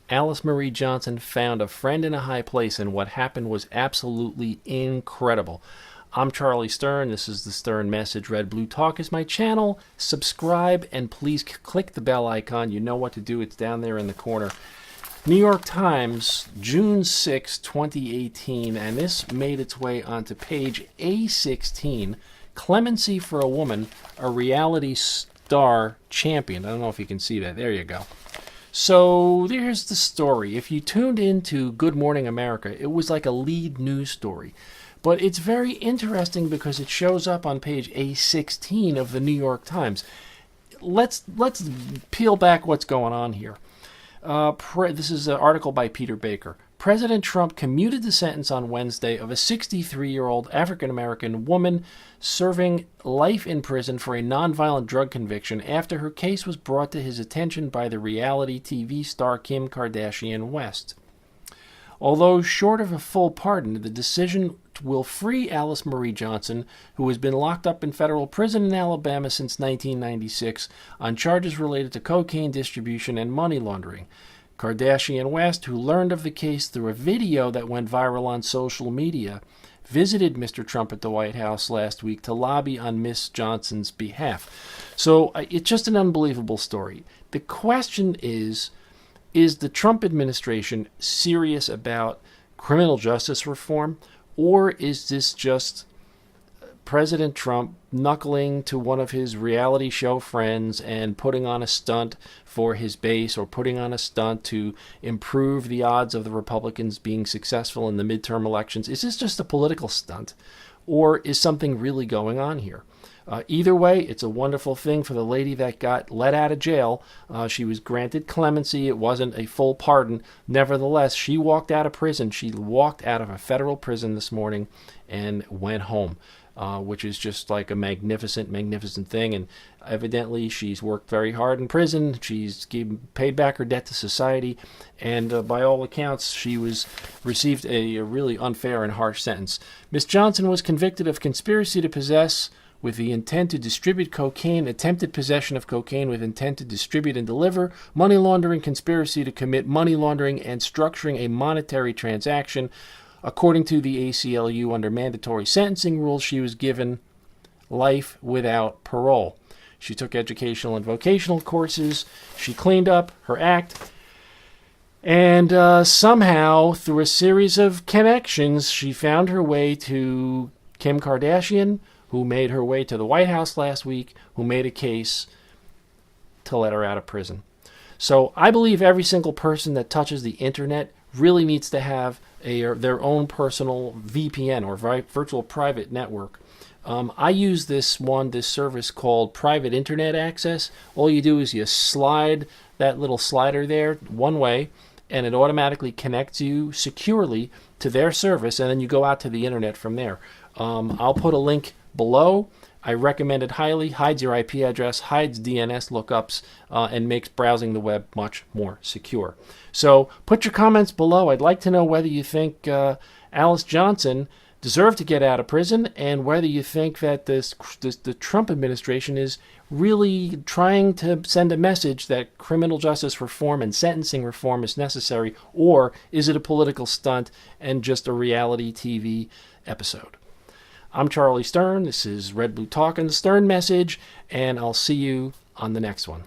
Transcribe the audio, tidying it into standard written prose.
Alice Marie Johnson found a friend in a high place, and what happened was absolutely incredible. I'm Charlie Stern. This is the Stern Message. Red Blue Talk is my channel. Subscribe, and please click the bell icon. You know what to do. It's down there in the corner. New York Times, June 6, 2018, and this made its way onto page A16. Clemency for a woman, a reality star champion. I don't know if you can see that. There you go. So there's the story. If you tuned into Good Morning America, it was like a lead news story. But it's very interesting because it shows up on page A16 of the New York Times. Let's peel back what's going on here. This is an article by Peter Baker. President Trump commuted the sentence on Wednesday of a 63-year-old African-American woman serving life in prison for a nonviolent drug conviction after her case was brought to his attention by the reality TV star Kim Kardashian West. Although short of a full pardon, the decision will free Alice Marie Johnson, who has been locked up in federal prison in Alabama since 1996 on charges related to cocaine distribution and money laundering. Kardashian West, who learned of the case through a video that went viral on social media, visited Mr. Trump at the White House last week to lobby on Miss Johnson's behalf. So it's just an unbelievable story. The question is the Trump administration serious about criminal justice reform, or is this just President Trump knuckling to one of his reality show friends and putting on a stunt for his base, or putting on a stunt to improve the odds of the Republicans being successful in the midterm elections? Is this just a political stunt, or is something really going on here? Either way, it's a wonderful thing for the lady that got let out of jail. She was granted clemency. It wasn't a full pardon. Nevertheless, she walked out of prison. She walked out of a federal prison this morning and went home, which is just like a magnificent, magnificent thing. And evidently, she's worked very hard in prison. She's paid back her debt to society. And by all accounts, she received a really unfair and harsh sentence. Miss Johnson was convicted of conspiracy to possess with the intent to distribute cocaine, attempted possession of cocaine with intent to distribute and deliver, money laundering, conspiracy to commit money laundering, and structuring a monetary transaction. According to the ACLU, under mandatory sentencing rules, she was given life without parole. She took educational and vocational courses. She cleaned up her act. And somehow, through a series of connections, she found her way to Kim Kardashian, who made her way to the White House last week, who made a case to let her out of prison. So I believe every single person that touches the internet really needs to have their own personal VPN, or virtual private network. I use this service called Private Internet Access. All you do is you slide that little slider there one way, and it automatically connects you securely to their service, and then you go out to the internet from there. I'll put a link below. I recommend it highly. Hides your IP address, hides DNS lookups, and makes browsing the web much more secure. So put your comments below. I'd like to know whether you think Alice Johnson deserved to get out of prison, and whether you think that the Trump administration is really trying to send a message that criminal justice reform and sentencing reform is necessary, or is it a political stunt and just a reality TV episode? I'm Charlie Stern. This is Red Blue Talk and the Stern Message, and I'll see you on the next one.